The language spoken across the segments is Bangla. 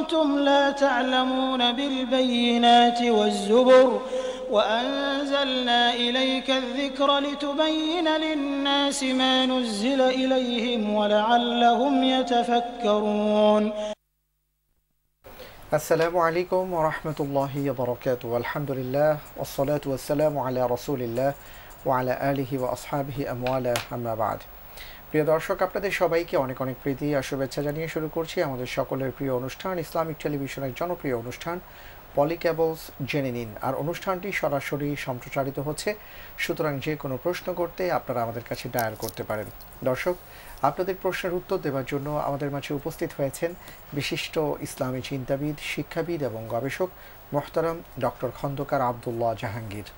كنتم لا تعلمون بالبينات والزبر وأنزلنا إليك الذكر لتبين للناس ما نزل إليهم ولعلهم يتفكرون السلام عليكم ورحمة الله وبركاته الحمد لله والصلاة والسلام على رسول الله وعلى آله وأصحابه أمواله أما بعد প্রিয় দর্শক আপনাদের সবাইকে অনেক অনেক প্রীতি আর শুভেচ্ছা জানিয়ে শুরু করছি আমাদের সকলের প্রিয় অনুষ্ঠান ইসলামিক টেলিভিশনের জনপ্রিয় অনুষ্ঠান পলি কেবলস জেনে নিন। আর অনুষ্ঠানটি সরাসরি সম্প্রচারিত হচ্ছে, সুতরাং যে কোনো প্রশ্ন করতে আপনারা আমাদের কাছে ডায়াল করতে পারেন। দর্শক, আপনাদের প্রশ্নের উত্তর দেওয়ার জন্য আমাদের মাঝে উপস্থিত হয়েছেন বিশিষ্ট ইসলামী চিন্তাবিদ, শিক্ষাবিদ এবং গবেষক মোহতারাম ডক্টর খন্দকার আব্দুল্লাহ জাহাঙ্গীর।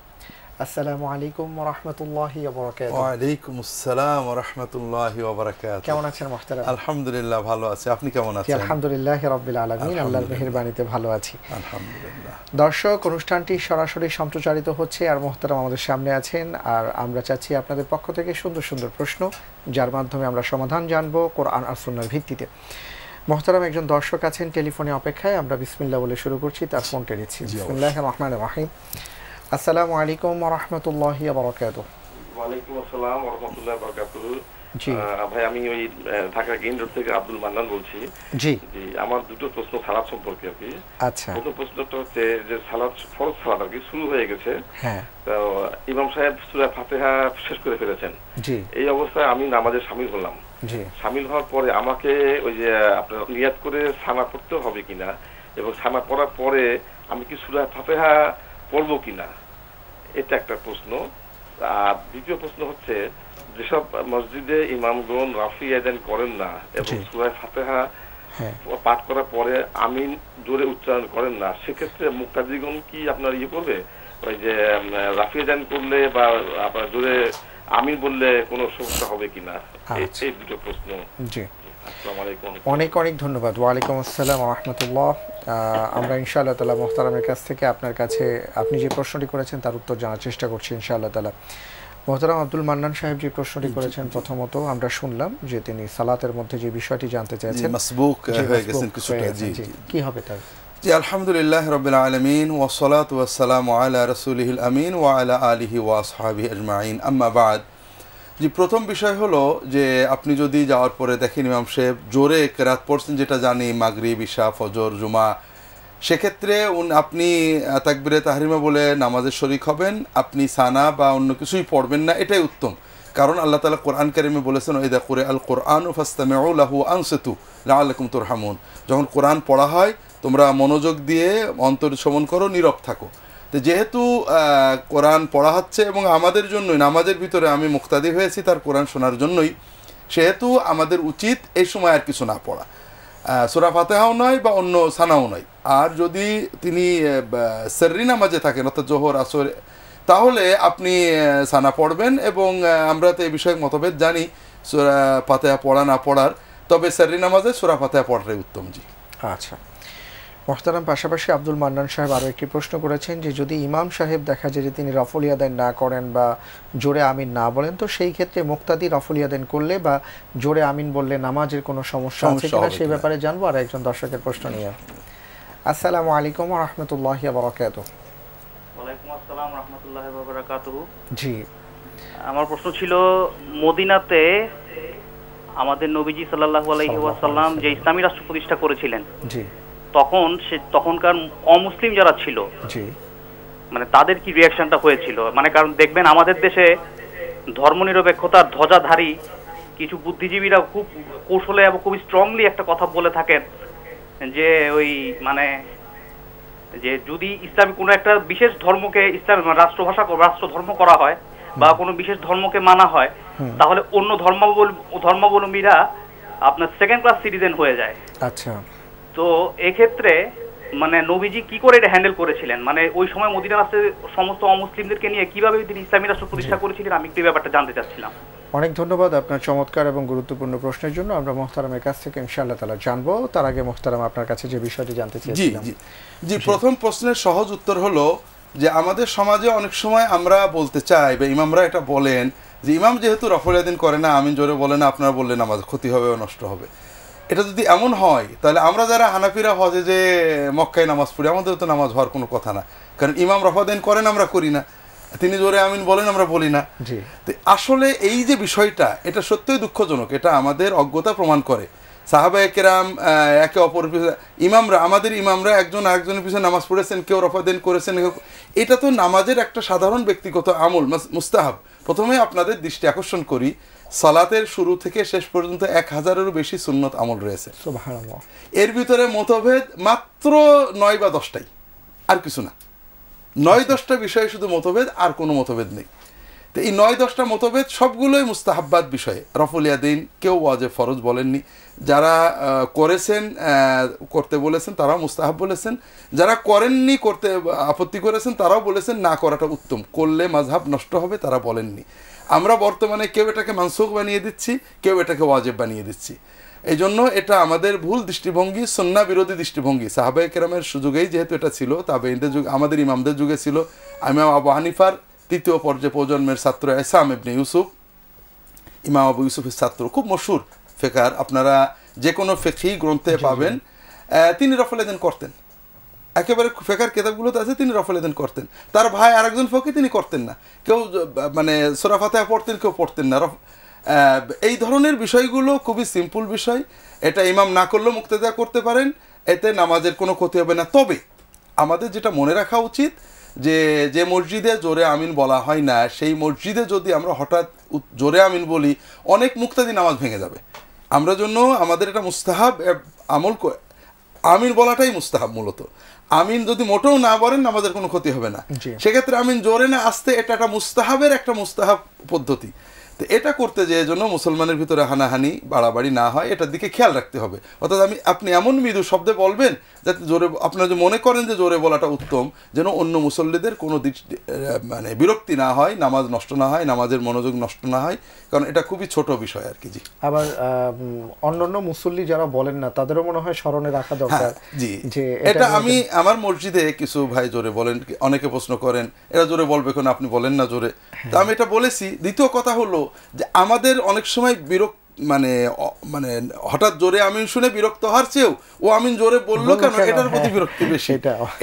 আসসালামু আলাইকুম ওয়া রাহমাতুল্লাহি ওয়া বারাকাতুহু। ওয়া আলাইকুম আসসালাম ওয়া রাহমাতুল্লাহি ওয়া বারাকাতুহু। কেমন আছেন মোহতারাম? আলহামদুলিল্লাহ ভালো আছি, আপনি কেমন আছেন? আলহামদুলিল্লাহি রাব্বিল আলামিন, আল্লাহর মেহেরবানিতে ভালো আছি আলহামদুলিল্লাহ। দর্শক, অনুষ্ঠানটি সরাসরি সম্প্রচারিত হচ্ছে আর মোহতারাম আমাদের সামনে আছেন, আর আমরা চাচ্ছি আপনাদের পক্ষ থেকে সুন্দর সুন্দর প্রশ্ন, যার মাধ্যমে আমরা সমাধান জানবো কোরআন আর সুন্নাহর ভিত্তিতে। মোহতারাম একজন দর্শক আছেন টেলিফোনে অপেক্ষায়, আমরা বিসমিল্লাহ বলে শুরু করছি, তার ফোনটা নিচ্ছি। বিসমিল্লাহির রহমানির রহিম। আসসালামু আলাইকুম ওয়া রাহমাতুল্লাহি ওয়া বারাকাতুহু। ওয়া আলাইকুম আসসালাম ওয়া রাহমাতুল্লাহি ওয়া বারাকাতুহু। জি ভাই, আমি ওই ঢাকা গ্রিন রোড থেকে আব্দুল মান্নান বলছি। জি জি, আমার দুটো প্রশ্ন সালাত সম্পর্কে আর কি। আচ্ছা, প্রথম প্রশ্নটা হচ্ছে যে সালাত, ফরজ সালাত আর কি শুরু হয়ে গেছে। হ্যাঁ, তো ইমাম সাহেব সূরা ফাতিহা শেষ করে ফেলেছেন। জি এই অবস্থায় আমি নামাজে শামিল হলাম। জি শামিল হওয়ার পরে আমাকে ওই যে আপনার নিয়াত করে সানা পড়তে হবে কিনা, এবং সানা পড়ার পরে আমি কি সূরা ফাতিহা পড়বো কিনা, এটা একটা প্রশ্ন। আর দ্বিতীয় প্রশ্ন হচ্ছে, যেসব মসজিদে ইমামগণ রাফি আযান করেন না এবং সূরা ফাতিহা পাঠ করার পরে আমিন জোরে উচ্চারণ করেন না, সেক্ষেত্রে মুক্তাদিগণ কি আপনার করবে, ওই যে রাফি আযান করলে বা আপনার জোরে আমিন বললে কোনো সমস্যা হবে কিনা, এই দুটো প্রশ্ন। জি, আসসালামু আলাইকুম। অনেক অনেক ধন্যবাদ। ওয়া আলাইকুম আসসালাম ওয়া রাহমাতুল্লাহ। আমরা ইনশাআল্লাহ তাআলা মোহতারামের কাছ থেকে আপনার কাছে আপনি যে প্রশ্নটি করেছেন তার উত্তর জানার চেষ্টা করছি ইনশাআল্লাহ তাআলা। মোহতারাম আব্দুল মান্নান সাহেব যে প্রশ্নটি করেছেন, প্রথমত আমরা শুনলাম যে তিনি সালাতের মধ্যে যে বিষয়টি জানতে চাইছেন, মাসবুক হয়ে গেছেন কিছুটা। জি কি হবে তার? জি, আলহামদুলিল্লাহ রাব্বিল আলামিন ওয়া সলাতু ওয়াস সালামু আলা রাসূলিহিল আমিন ওয়া আলা আলিহি ওয়া আসহাবিহি আজমাইন, আম্মা বাদ। জি, প্রথম বিষয় হলো যে আপনি যদি যাওয়ার পরে দেখেন ইমাম সাহেব জোরে কেরাত পড়ছেন, যেটা জানি মাগরিব, ইশা, ফজর, জুমা, সেক্ষেত্রে আপনি তাকবীরে তাহরিমা বলে নামাজের শরীক হবেন, আপনি সানা বা অন্য কিছুই পড়বেন না, এটাই উত্তম। কারণ আল্লাহ তাআলা কোরআন কারিমে বলেছেন, ইযা কুরিআল কুরআনু ফাসতামিউ লাহু আনসিতু লাআল্লাকুম তুরহামুন। যখন কোরআন পড়া হয় তোমরা মনোযোগ দিয়ে অন্তর শমন করো, নীরব থাকো। তো যেহেতু কোরআন পড়া হচ্ছে এবং আমাদের জন্যই নামাজের ভিতরে আমি মুক্তাদি হয়েছি তার কোরআন শোনার জন্যই, সেহেতু আমাদের উচিত এই সময় আর কিছু না পড়া, সূরা ফাতিহাও নয় বা অন্য সানাও নয়। আর যদি তিনি সেররি নামাজে থাকেন অর্থাৎ জোহর আসর, তাহলে আপনি সানা পড়বেন, এবং আমরা তো এই বিষয়ে মতভেদ জানি সূরা ফাতিহা পড়া না পড়ার, তবে সেররি নামাজে সূরা ফাতিহা পড়াটাই উত্তম। জি আচ্ছা মোহতারাম, পাশাপাশি আব্দুল মান্নান সাহেব আরও একটি প্রশ্ন করেছেন যে যদি ইমাম সাহেব দেখা যায় যে তিনি রফল ইয়াদান না করেন বা জোরে আমিন না বলেন, তো সেই ক্ষেত্রে মুক্তাদি রফল ইয়াদান করলে বা জোরে আমিন বললে নামাজের কোনো সমস্যা আছে কিনা, সেই ব্যাপারে জানবো। আর একজন দর্শকের প্রশ্ন নিয়ে। আসসালামু আলাইকুম ওয়া রাহমাতুল্লাহি ওয়া বারাকাতুহু। ওয়ালাইকুম আসসালাম ওয়া রাহমাতুল্লাহি ওয়া বারাকাতুহু। জি, আমার প্রশ্ন ছিল, মদিনাতে আমাদের নবীজি সাল্লাল্লাহু আলাইহি ওয়াসাল্লাম যে ইসলামী রাষ্ট্র প্রতিষ্ঠা করেছিলেন, জি, তখনকার অমুসলিম যারা ছিল, জি, মানে তাদের কি রিঅ্যাকশনটা হয়েছিল? মানে কারণ দেখবেন আমাদের দেশে ধর্মনিরপেক্ষতার ধ্বজাধারী কিছু বুদ্ধিজীবীরা খুব কৌশলে এবং খুব স্ট্রংলি একটা কথা বলে থাকেন যে ওই মানে যে যদি ইসলামী কোনো একটা বিশেষ ধর্মকে ইসলাম রাষ্ট্র ধর্ম করা হয় বা কোনো বিশেষ ধর্মকে মানা হয়, তাহলে অন্য ধর্মাবলম্বীরা আপনার সেকেন্ড ক্লাস সিটিজেন হয়ে যায়। আচ্ছা, তো এক্ষেত্রে মানে নবীজি কি করে এটা হ্যান্ডেল করেছিলেন, মানে ওই সময় মদিনা রাষ্ট্রের সমস্ত অমুসলিমদেরকে নিয়ে কিভাবে তিনি ইসলামী রাষ্ট্র প্রতিষ্ঠা করেছিলেন, আমি একটু ব্যাপারটা জানতে চাচ্ছিলাম। অনেক ধন্যবাদ আপনার চমৎকার এবং গুরুত্বপূর্ণ প্রশ্নের জন্য। আমরা মোহতারামের কাছ থেকে ইনশাআল্লাহ তাআলা জানবো। তার আগে মোহতারাম আপনার কাছে যে বিষয়টি জানতে চাইছিলাম। জি জি, প্রথম প্রশ্নের সহজ উত্তর হলো যে আমাদের সমাজে অনেক সময় আমরা বলতে চাই বা ইমামরা এটা বলেন যে ইমাম যেহেতু রফল ইয়াদান করে না, আমিন জোরে বলে না, আপনারা বললে নামাজ ক্ষতি হবে ও নষ্ট হবে। এটা যদি এমন হয় তাহলে আমরা যারা হানাফিরা হজে যে মক্কায় নামাজ পড়ি, আমাদের তো নামাজ হওয়ার কোনো কথা না, কারণ ইমাম রফাদেন করেন আমরা করি না, তিনি জোরে আমিন বলেন আমরা বলি না। তো আসলে এই যে বিষয়টা, এটা সত্যই দুঃখজনক, এটা আমাদের অজ্ঞতা প্রমাণ করে। সাহাবায়ে কেরাম একে অপর ইমামরা, আমাদের ইমামরা একজন আরেকজনের পিছনে নামাজ পড়েছেন, কেউ রফাদেন করেছেন, এটা তো নামাজের একটা সাধারণ ব্যক্তিগত আমল, মুস্তাহাব। প্রথমে আপনাদের দৃষ্টি আকর্ষণ করি, সালাতের শুরু থেকে শেষ পর্যন্ত 1000-এরও বেশি সুন্নত আমল রয়েছে। সুবহানাল্লাহ। এর ভিতরে মতভেদ মাত্র 9 বা 10টাই, আর কিছু না। 9-10টা বিষয়ে শুধু মতভেদ, আর কোনো মতভেদ নেই। তো এই 9-10টা মতভেদ সবগুলোই মুস্তাহাব্বাত বিষয়ে। রফুল ইয়াদাইন কেউ ওয়াজিব ফরজ বলেননি, যারা করেছেন করতে বলেছেন তারাও মুস্তাহাব বলেছেন, যারা করেননি করতে আপত্তি করেছেন তারাও বলেছেন না করাটা উত্তম, করলে মাযহাব নষ্ট হবে তারা বলেননি। আমরা বর্তমানে কেউ এটাকে মানসুখ বানিয়ে দিচ্ছি, কেউ এটাকে ওয়াজিব বানিয়ে দিচ্ছি। এই জন্য এটা আমাদের ভুল দৃষ্টিভঙ্গি, সুন্নাহ বিরোধী দৃষ্টিভঙ্গি। সাহাবায়ে কেরামের সুযোগেই যেহেতু এটা ছিল, তাবেঈনদের যুগে, আমাদের ইমামদের যুগে ছিল। ইমাম আবু হানিফার তৃতীয় পর্যায়ে প্রজন্মের ছাত্র ইসাম ইবনে ইউসুফ, ইমাম আবু ইউসুফের ছাত্র, খুব মশহুর ফিকার, আপনারা যে কোনো ফিকহি গ্রন্থে পাবেন। তিনি রফল ইয়াদাইন করতেন, একেবারে ফিকার কিতাবগুলোতে আছে, তিনি রফল ইয়াদাইন করতেন। তার ভাই আরেকজন ফকিহ, তিনি করতেন না। কেউ মানে সূরা ফাতিহা পড়তেন, কেউ পড়তেন না। এই ধরনের বিষয়গুলো খুবই সিম্পল বিষয়, এটা ইমাম না করলেও মুক্তাদা করতে পারেন, এতে নামাজের কোনো ক্ষতি হবে না। তবে আমাদের যেটা মনে রাখা উচিত, যে মসজিদে জোরে আমিন বলা হয় না, সেই মসজিদে যদি আমরা হঠাৎ জোরে আমিন বলি, অনেক মুক্তাদি নামাজ ভেঙে যাবে। আমরা জন্য আমাদের এটা মুস্তাহাব আমল, আমিন বলাটাই মুস্তাহাব মূলত। আমিন যদি মোটেও না বলেন নামাজের কোনো ক্ষতি হবে না। সেক্ষেত্রে আমিন জোরে না আসতে, এটা একটা মুস্তাহাবের একটা মুস্তাহাব পদ্ধতি। তো এটা করতে যে জন্য মুসলমানের ভিতরে হানাহানি বাড়াবাড়ি না হয়, এটার দিকে খেয়াল রাখতে হবে। অর্থাৎ আপনি এমন মৃদু শব্দে বলবেন যাতে জোরে, আপনারা যে মনে করেন যে জোরে বলাটা উত্তম, যেন অন্য মুসল্লিদের কোনো মানে বিরক্তি না হয়, নামাজ নষ্ট না হয়, নামাজের মনোযোগ নষ্ট না হয়, কারণ এটা খুবই ছোট বিষয় আর কি। জি, আবার অন্যান্য মুসল্লি যারা বলেন না তাদেরও মনে হয় স্মরণে রাখা দরকার। জি, এটা আমি আমার মসজিদে কিছু ভাই জোরে বলেন, অনেকে প্রশ্ন করেন এরা জোরে বলবে কেন, আপনি বলেন না জোরে। তো আমি এটা বলেছি। দ্বিতীয় কথা হলো যে আমাদের অনেক সময় মানে হঠাৎ জোরে আমিন শুনে বিরক্ত হওয়ার চেয়েও ও আমিন জোরে বললো কেন, এটার প্রতি বিরক্তি বেশি।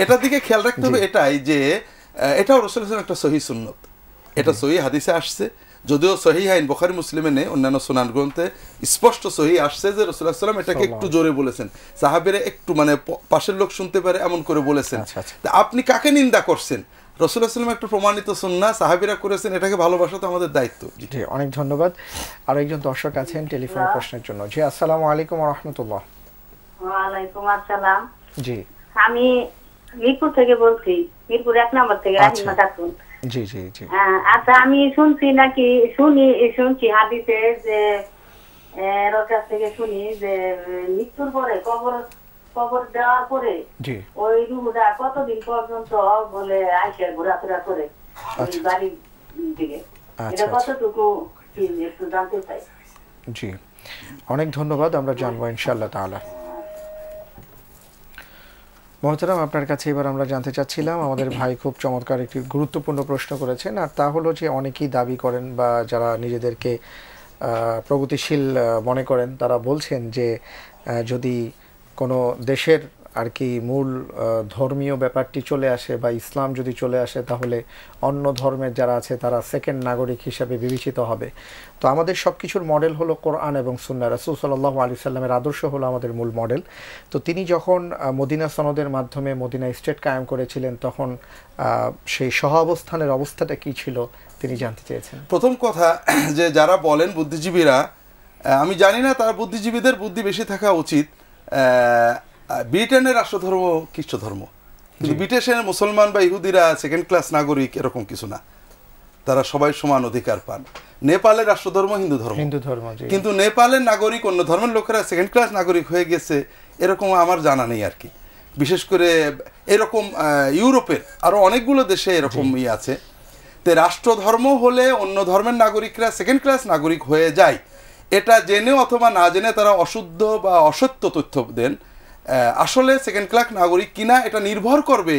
এটার দিকে খেয়াল রাখতে হবে। এটাই যে এটাও রাসূলুল্লাহ সাল্লাল্লাহু আলাইহি ওয়াসাল্লাম একটা সহিহ সুন্নত, এটা সহিহ হাদিসে আসছে। যদিও সহিহাইন বুখারী মুসলিমে নেই, অন্যান্য সুনান গ্রন্থে স্পষ্ট সহিহ আসছে যে রাসূলুল্লাহ সাল্লাল্লাহু আলাইহি ওয়াসাল্লাম এটাকে একটু জোরে বলেছেন, সাহাবীরা একটু মানে পাশের লোক শুনতে পারে এমন করে বলেছেন। তা আপনি কাকে নিন্দা করছেন? রাসূলুল্লাহ সাল্লাল্লাহু আলাইহি ওয়াসাল্লাম একটা প্রমাণিত সুন্নাহ, সাহাবীরা করেছেন, এটাকে ভালোবাসা তো আমাদের দায়িত্ব। জি, অনেক ধন্যবাদ। আর একজন দর্শক আছেন টেলিফোন প্রশ্নের জন্য। জি, আসসালামু আলাইকুম ওয়া রাহমাতুল্লাহ। ওয়া আলাইকুম আসসালাম। জি, আমি মিরপুর থেকে বলছি, মিরপুর 1 নম্বর থেকে রাহিমা খাতুন। জি জি জি। আচ্ছা, আমি শুনছি হাদিসে যে এর কাছ থেকে শুনি যে মৃত্যুর পরে কবর দেওয়ার পরে ওই রুহটা কতদিন পর্যন্ত বলে আইসা ঘোরাফেরা করে ওই বাড়ির দিকে, এটা কতটুকু একটু জানতে চাই। জি, অনেক ধন্যবাদ, আমরা জানবো ইনশাআল্লাহ তাআলা। মহতারাম, আপনার কাছে এবার আমরা জানতে চাচ্ছিলাম, আমাদের ভাই খুব চমৎকার একটি গুরুত্বপূর্ণ প্রশ্ন করেছেন, আর তা হলো যে অনেকেই দাবি করেন বা যারা নিজেদেরকে প্রগতিশীল মনে করেন তারা বলছেন যে যদি কোনো দেশের আর কি মূল ধর্মীয় ব্যাপারটি চলে আসে বা ইসলাম যদি চলে আসে, তাহলে অন্য ধর্মের যারা আছে তারা সেকেন্ড নাগরিক হিসাবে বিবেচিত হবে। তো আমাদের সব কিছুর মডেল হলো কোরআন এবং সুন্নাহ। রাসূল সাল্লাল্লাহু আলাইহি সাল্লামের আদর্শ হলো আমাদের মূল মডেল। তো তিনি যখন মদিনা সনদের মাধ্যমে মদিনা স্টেট কায়েম করেছিলেন, তখন সেই সহাবস্থানের অবস্থাটা কি ছিল তিনি জানতে চেয়েছেন। প্রথম কথা যে যারা বলেন বুদ্ধিজীবীরা, আমি জানি না তার বুদ্ধিজীবীদের বুদ্ধি বেশি থাকা উচিত। ব্রিটেনের রাষ্ট্রধর্ম খ্রিস্ট ধর্ম, কিন্তু ব্রিটিশের মুসলমান বা ইহুদিরা সেকেন্ড ক্লাস নাগরিক এরকম কিছু না, তারা সবাই সমান অধিকার পান। নেপালের রাষ্ট্রধর্ম হিন্দু ধর্ম, কিন্তু নেপালের নাগরিক অন্য ধর্মের লোকেরা সেকেন্ড ক্লাস নাগরিক হয়ে গেছে এরকম আমার জানা নেই আর কি। বিশেষ করে এরকম ইউরোপের আরো অনেকগুলো দেশে এরকম আছে। তো রাষ্ট্রধর্ম হলে অন্য ধর্মের নাগরিকরা সেকেন্ড ক্লাস নাগরিক হয়ে যায়, এটা জেনে অথবা না জেনে তারা অশুদ্ধ বা অসত্য তথ্য দেন। আসলে সেকেন্ড ক্লাস নাগরিক কিনা এটা নির্ভর করবে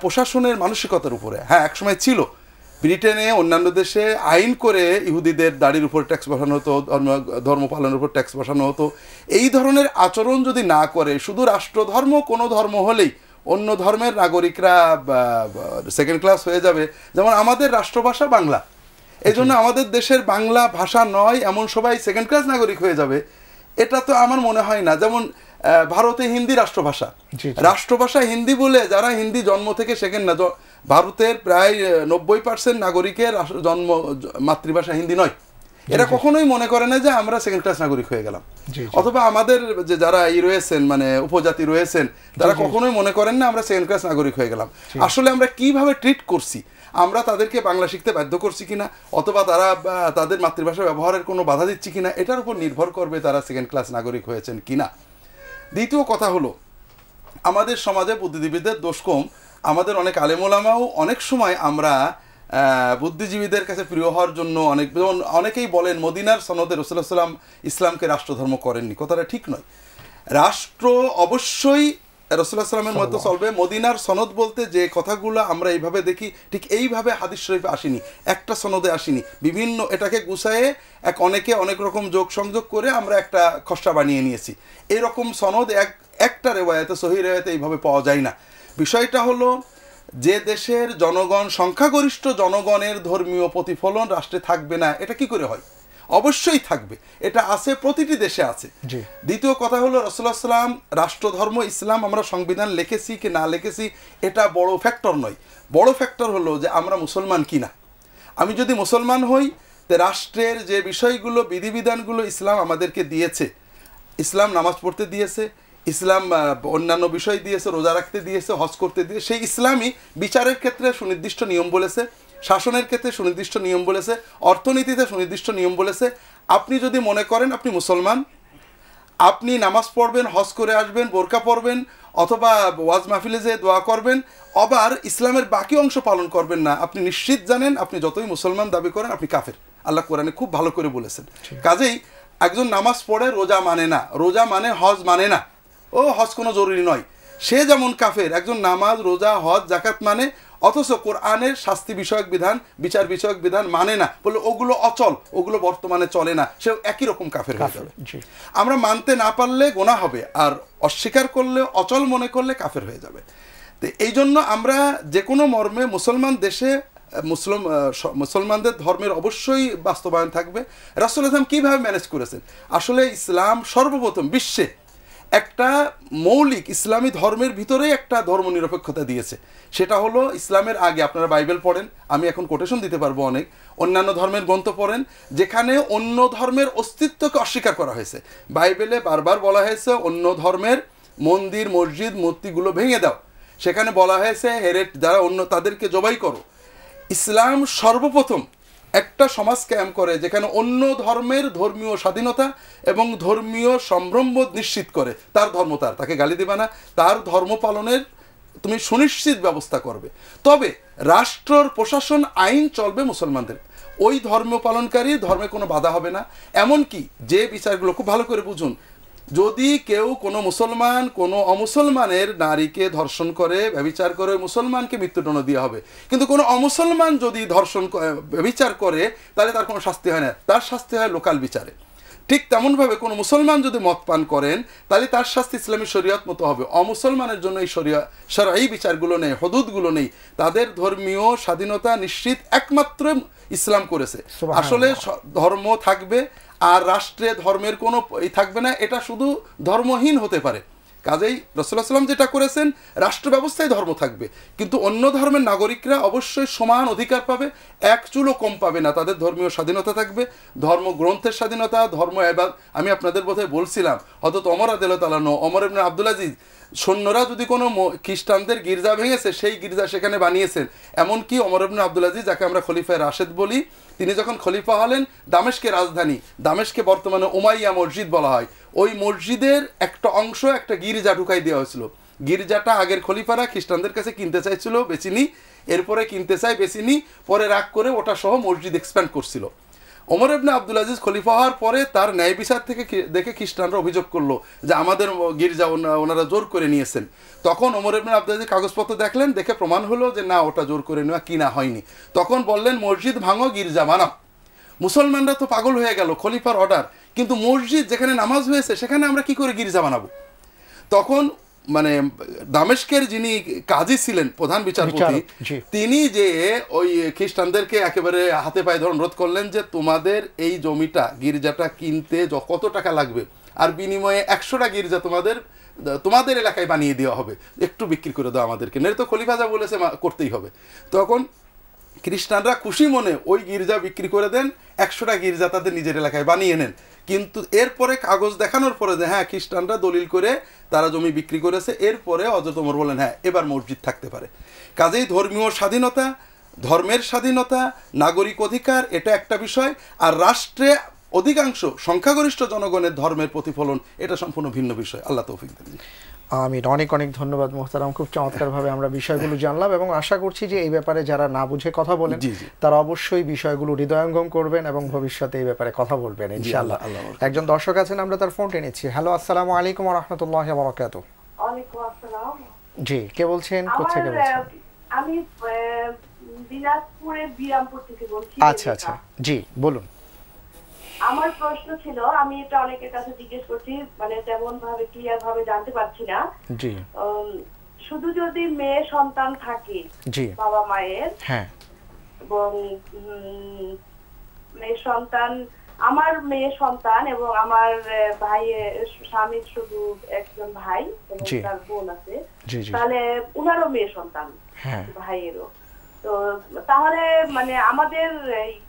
প্রশাসনের মানসিকতার উপরে। হ্যাঁ, একসময় ছিল ব্রিটেনে অন্যান্য দেশে আইন করে ইহুদিদের দাড়ির উপর ট্যাক্স বসানো হতো, ধর্ম পালনের উপর ট্যাক্স বসানো হতো। এই ধরনের আচরণ যদি না করে, শুধু রাষ্ট্রধর্ম কোনো ধর্ম হলেই অন্য ধর্মের নাগরিকরা সেকেন্ড ক্লাস হয়ে যাবে, যেমন আমাদের রাষ্ট্রভাষা বাংলা, এই জন্য আমাদের দেশের বাংলা ভাষা নয় এমন সবাই সেকেন্ড ক্লাস নাগরিক হয়ে যাবে, এটা তো আমার মনে হয় না। যেমন ভারতে হিন্দি রাষ্ট্রভাষা, রাষ্ট্রভাষা হিন্দি বলে যারা হিন্দি জন্ম থেকে শেখেন না, ভারতের প্রায় 90% নাগরিকের জন্ম মাতৃভাষা হিন্দি নয়, এরা কখনোই মনে করে না যে আমরা সেকেন্ড ক্লাস নাগরিক হয়ে গেলাম। অথবা আমাদের যে যারা রয়েছেন মানে উপজাতি রয়েছেন, তারা কখনোই মনে করেন না আমরা সেকেন্ড ক্লাস নাগরিক হয়ে গেলাম। আসলে আমরা কিভাবে ট্রিট করছি, আমরা তাদেরকে বাংলা শিখতে বাধ্য করছি কিনা, অথবা তারা তাদের মাতৃভাষা ব্যবহারের কোনো বাধা দিচ্ছি কিনা, এটার উপর নির্ভর করবে তারা সেকেন্ড ক্লাস নাগরিক হয়েছেন কিনা। দ্বিতীয় কথা হলো, আমাদের সমাজে বুদ্ধিজীবীদের দোষ কম, আমাদের অনেক আলেমোলামাও অনেক সময় আমরা বুদ্ধিজীবীদের কাছে প্রিয় হওয়ার জন্য অনেকেই বলেন মদিনার সনদে রাসূলুল্লাহ সাল্লাল্লাহু আলাইহি ওয়াসাল্লাম ইসলামকে রাষ্ট্রধর্ম করেননি। কথাটা ঠিক নয়। রাষ্ট্র অবশ্যই রাসূলুল্লাহ সাল্লামের মতো চলবে। মদিনার সনদ বলতে যে কথাগুলো আমরা এইভাবে দেখি, ঠিক এইভাবে হাদিস শরীফে আসেনি, একটা সনদে আসেনি, বিভিন্ন এটাকে গুছায়ে অনেকে অনেক রকম যোগ সংযোগ করে আমরা একটা খসড়া বানিয়ে নিয়েছি। এরকম সনদ একটা রেওয়ায়াতে সহিহ রেওয়ায়াতে এইভাবে পাওয়া যায় না। বিষয়টা হলো, যে দেশের জনগণ সংখ্যাগরিষ্ঠ জনগণের ধর্মীয় প্রতিফলন রাষ্ট্রে থাকবে না, এটা কি করে হয়? অবশ্যই থাকবে, এটা আছে, প্রতিটি দেশে আছে। দ্বিতীয় কথা হলো, রাসূলুল্লাহ সাল্লাম রাষ্ট্রধর্ম ইসলাম আমরা সংবিধান লিখেছি কি না লিখেছি এটা বড় ফ্যাক্টর নয়। বড় ফ্যাক্টর হলো যে আমরা মুসলমান কিনা। আমি যদি মুসলমান হই, তো রাষ্ট্রের যে বিষয়গুলো বিধিবিধানগুলো ইসলাম আমাদেরকে দিয়েছে, ইসলাম নামাজ পড়তে দিয়েছে, ইসলাম অন্যান্য বিষয় দিয়েছে, রোজা রাখতে দিয়েছে, হজ করতে দিয়েছে, সেই ইসলামই বিচারের ক্ষেত্রে সুনির্দিষ্ট নিয়ম বলেছে, শাসনের ক্ষেত্রে সুনির্দিষ্ট নিয়ম বলেছে, অর্থনীতিতে সুনির্দিষ্ট নিয়ম বলেছে। আপনি যদি মনে করেন আপনি মুসলমান, আপনি নামাজ পড়বেন, হজ করে আসবেন, বোরকা পরবেন, অথবা ওয়াজ মাহফিলে যেয়ে দোয়া করবেন, আবার ইসলামের বাকি অংশ পালন করবেন না, আপনি নিশ্চিত জানেন আপনি যতই মুসলমান দাবি করেন আপনি কাফের। আল্লাহ কোরআনে খুব ভালো করে বলেছেন। কাজেই একজন নামাজ পড়ে রোজা মানে না, রোজা মানে হজ মানে না, ও হজ কোনো জরুরি নয়, সে যেমন কাফের। একজন নামাজ, রোজা, হজ, জাকাত মানে, অথচ কোরআনের শাস্তি বিষয়ক বিধান, বিচার বিষয়ক বিধান মানে না, বলে ওগুলো অচল, ওগুলো বর্তমানে চলে না, সে একই রকম কাফের হয়ে যাবে। আমরা মানতে না পারলে গোনাহ হবে, আর অস্বীকার করলে, অচল মনে করলে কাফের হয়ে যাবে। তো এই জন্য আমরা যে কোনো মর্মে মুসলমান দেশে মুসলমানদের ধর্মের অবশ্যই বাস্তবায়ন থাকবে। রাসূলুল্লাহ সাল্লাল্লাহু আলাইহি ওয়াসাল্লাম কীভাবে ম্যানেজ করেছেন? আসলে ইসলাম সর্বপ্রথম বিশ্বে একটা মৌলিক ইসলামী ধর্মের ভিতরেই একটা ধর্মনিরপেক্ষতা দিয়েছে। সেটা হলো, ইসলামের আগে আপনারা বাইবেল পড়েন, আমি এখন কোটেশন দিতে পারবো অনেক, অন্যান্য ধর্মের গ্রন্থ পড়েন, যেখানে অন্য ধর্মের অস্তিত্বকে অস্বীকার করা হয়েছে। বাইবেলে বারবার বলা হয়েছে অন্য ধর্মের মন্দির, মসজিদ, মূর্তিগুলো ভেঙে দাও। সেখানে বলা হয়েছে যারা অন্য তাদেরকে জবাই করো। ইসলাম সর্বপ্রথম একটা সমাজ কায়েম করে যেখানে অন্য ধর্মের ধর্মীয় স্বাধীনতা এবং ধর্মীয় সম্ভ্রমবোধ নিশ্চিত করে। তার ধর্ম তাকে গালি দেবে না, তার ধর্ম পালনের তুমি সুনিশ্চিত ব্যবস্থা করবে। তবে রাষ্ট্রর প্রশাসন, আইন চলবে মুসলমানদের, ওই ধর্ম পালনকারীর ধর্মে কোনো বাধা হবে না। এমনকি যে বিচারগুলো খুব ভালো করে বুঝুন, যদি কেউ কোনো মুসলমান কোনো অমুসলমানের নারীকে ধর্ষণ করে, ব্যভিচার করে, মুসলমানকে মৃত্যুদণ্ড দেওয়া হবে। কিন্তু কোনো অমুসলমান যদি ব্যভিচার করে, তাহলে তার কোনো শাস্তি হয় না, তার শাস্তি হয় লোকাল বিচারে। ঠিক তেমনভাবে কোনো মুসলমান যদি মদ পান করেন, তাহলে তার শাস্তি ইসলামী শরীয়ত মতো হবে। অমুসলমানের জন্য এই শরঈ বিচারগুলো নেই, হদুদগুলো নেই। তাদের ধর্মীয় স্বাধীনতা নিশ্চিত একমাত্র ইসলাম করেছে। আসলে ধর্ম থাকবে আর রাষ্ট্রে ধর্মের কোনো থাকবে না, এটা শুধু ধর্মহীন হতে পারে। কাজেই রাসূলুল্লাহ সাল্লাম যেটা করেছেন, রাষ্ট্র ব্যবস্থায় ধর্ম থাকবে, কিন্তু অন্য ধর্মের নাগরিকরা অবশ্যই সমান অধিকার পাবে, এক চুলও কম পাবে না। তাদের ধর্মীয় স্বাধীনতা থাকবে, ধর্মগ্রন্থের স্বাধীনতা, আমি আপনাদের বোধহয় বলছিলাম, হযরত ওমর রাদিয়াল্লাহু তাআলা, ওমর ইবনে আব্দুল আজিজ, সৈন্যরা যদি কোনো খ্রিস্টানদের গির্জা ভেঙেছে, সেই গির্জা সেখানে বানিয়েছেন। এমনকি ওমর ইবনে আব্দুল আজিজ, যাকে আমরা খলিফায়ে রাশেদ বলি, তিনি যখন খলিফা হলেন, দামেস্কের রাজধানী, দামেস্কে বর্তমানে উমাইয়া মসজিদ বলা হয়, ওই মসজিদের একটা অংশ একটা গির্জা ঢুকাই দেওয়া হয়েছিল। গির্জাটা আগের খলিফারা খ্রিস্টানদের কাছে কিনতে চাইছিল, বেচিনি, এরপরে কিনতে চাই, বেচিনি, পরে রাগ করে ওটা সহ মসজিদ এক্সপ্যান্ড করছিল। ওমর ইবনে আব্দুল আজিজ খলিফা হওয়ার পরে তার ন্যায় বিচার থেকে দেখে খ্রিস্টানরা অভিযোগ করলো যে আমাদের গির্জা ওনারা জোর করে নিয়েছেন। তখন ওমর ইবনে আব্দুল আজিজ কাগজপত্র দেখলেন, দেখে প্রমাণ হলো যে না, ওটা জোর করে নেওয়া কিনা হয়নি। তখন বললেন মসজিদ ভাঙো, গির্জা বানাও। মুসলমানরা তো পাগল হয়ে গেল, খলিফার অর্ডার, কিন্তু মসজিদ যেখানে নামাজ হয়েছে সেখানে আমরা কি করে গির্জা বানাবো? তখন মানে দামেস্কের যিনি কাজী ছিলেন, প্রধান বিচারপতি, তিনি যে ওই খ্রিস্টানদেরকে একেবারে হাতে পায়ে ধরে অনুরোধ করলেন যে তোমাদের এই জমিটা, গির্জাটা কিনতে কত টাকা লাগবে, আর বিনিময়ে 100টা গির্জা তোমাদের এলাকায় বানিয়ে দেওয়া হবে, একটু বিক্রি করে দাও আমাদেরকে, নেই তো খলিফা যা বলেছে করতেই হবে। তখন খ্রিস্টানরা খুশি মনে ওই গির্জা বিক্রি করে দেন, 100টা গির্জা তাদের নিজের এলাকায় বানিয়ে নেন। কিন্তু এরপরে কাগজ দেখানোর পরে যে হ্যাঁ খ্রিস্টানরা দলিল করে তারা জমি বিক্রি করেছে, এরপরে হযরত ওমর বলেন হ্যাঁ এবার মসজিদ থাকতে পারে। কাজেই ধর্মীয় স্বাধীনতা, ধর্মের স্বাধীনতা, নাগরিক অধিকার, এটা একটা বিষয়, আর রাষ্ট্রে অধিকাংশ সংখ্যাগরিষ্ঠ জনগণের ধর্মের প্রতিফলন, এটা সম্পূর্ণ ভিন্ন বিষয়। আল্লাহ তৌফিক দেন। আমি অনেক অনেক ধন্যবাদ মোহতারাম, খুব চমৎকারভাবে আমরা বিষয়গুলো জানলাম এবং আশা করছি যে এই ব্যাপারে যারা না বুঝে কথা বলেন তারা অবশ্যই বিষয়গুলো হৃদয়ঙ্গম করবেন এবং ভবিষ্যতে এই ব্যাপারে কথা বলবেন ইনশাআল্লাহ। একজন দর্শক আছেন, আমরা তার ফোনটা নিচ্ছি। হ্যালো, আসসালামু আলাইকুম ওয়া রাহমাতুল্লাহি ওয়া বারাকাতুহু। ওয়ালাইকুম আসসালাম। জি, কে বলছেন, কোথা থেকে বলছেন? আমি দিনাজপুরের বিরামপুর থেকে বলছি। আচ্ছা আচ্ছা, জি বলুন। আমার প্রশ্ন ছিল, আমি এটা অনেকের কাছে জিজ্ঞেস করছি, মানে তেমন ভাবে ক্লিয়ার ভাবে জানতে পারছি না। জি, শুধু যদি মেয়ে সন্তান থাকে জি বাবা মায়ের, হ্যাঁ, এবং মেয়ে সন্তান, আমার মেয়ে সন্তান এবং আমার ভাইয়ের স্বামীর শুধু একজন ভাই এবং তার বোন আছে, তাহলে উনারও মেয়ে সন্তান, ভাইয়েরও, তো তাহলে মানে আমাদের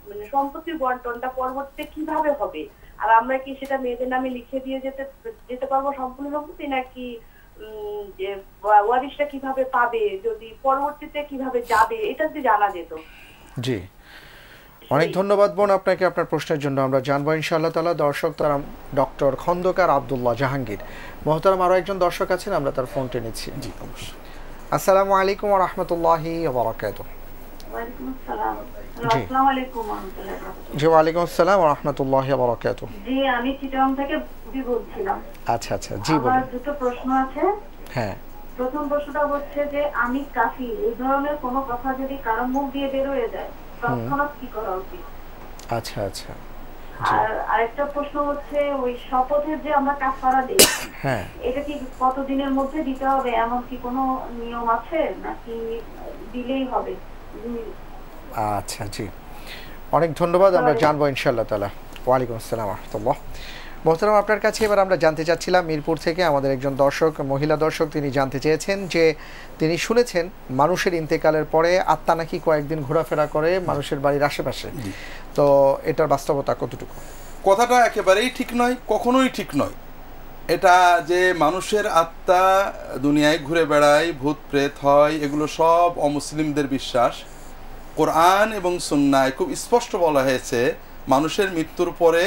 মানে সম্পত্তির বন্টনটা পরবর্তীতে কিভাবে হবে? আর আমরা কি সেটা মেয়েদের নামে লিখে দিয়ে যেতে পারবো সম্পূর্ণ সম্পত্তি, নাকি ওয়ারিশটা কিভাবে পাবে, যদি পরবর্তীতে কিভাবে যাবে, এটা যদি জানা যেত। জি, অনেক ধন্যবাদ বোন আপনাকে আপনার প্রশ্নের জন্য। আমরা জানবো ইনশাআল্লাহ তাআলা। দর্শক তারা ডক্টর খন্দকার আব্দুল্লাহ জাহাঙ্গীর। মোহতারাম আরো একজন দর্শক আছেন, আমরা তার ফোনটা নিচ্ছি। জি অবশ্যই। আসসালামু আলাইকুম ওয়া রাহমাতুল্লাহি ওয়া বারাকাতুহু। ওয়ালাইকুম আসসালাম। আসসালামু আলাইকুম ওয়া রাহমাতুল্লাহি ওয়া বারাকাতুহু। জি, ওয়া আলাইকুম আসসালাম ওয়া রাহমাতুল্লাহি ওয়া বারাকাতুহু। জি, আমি চিটাগং থেকে বলছিলাম। আচ্ছা আচ্ছা, জি বলুন। আমার দুটো প্রশ্ন আছে। হ্যাঁ, প্রথম প্রশ্নটা হচ্ছে যে আমি কাফির, এই ধরনের কোনো কথা যদি কারো মুখ দিয়ে বের হয়ে যায় তৎক্ষণাৎ কি করা উচিত? আচ্ছা আচ্ছা। আর আরেকটা প্রশ্ন হচ্ছে, ওই শপথের যে আমরা কাফারা দেই, হ্যাঁ, এটা কি কতদিনের মধ্যে দিতে হবে, এমন কি কোনো নিয়ম আছে, নাকি দিলেই হবে? আচ্ছা, জি অনেক ধন্যবাদ, আমরা জানবো ইনশাআল্লাহ তাআলা। ওয়া আলাইকুম আসসালাম ওয়া রাহমাতুল্লাহ। মোহতারাম আপনার কাছে এবার আমরা জানতে চাচ্ছিলাম, মিরপুর থেকে আমাদের একজন দর্শক, মহিলা দর্শক, তিনি জানতে চেয়েছেন যে তিনি শুনেছেন মানুষের ইন্তেকালের পরে আত্মা নাকি কয়েকদিন ঘোরাফেরা করে মানুষের বাড়ির আশেপাশে, তো এটার বাস্তবতা কতটুকু? কথাটা একেবারেই ঠিক নয়, কখনোই ঠিক নয়। এটা যে মানুষের আত্মা দুনিয়ায় ঘুরে বেড়ায়, ভূত প্রেত হয়, এগুলো সব অমুসলিমদের বিশ্বাস। কোরআন এবং সুন্নায় খুব স্পষ্ট বলা হয়েছে মানুষের মৃত্যুর পরে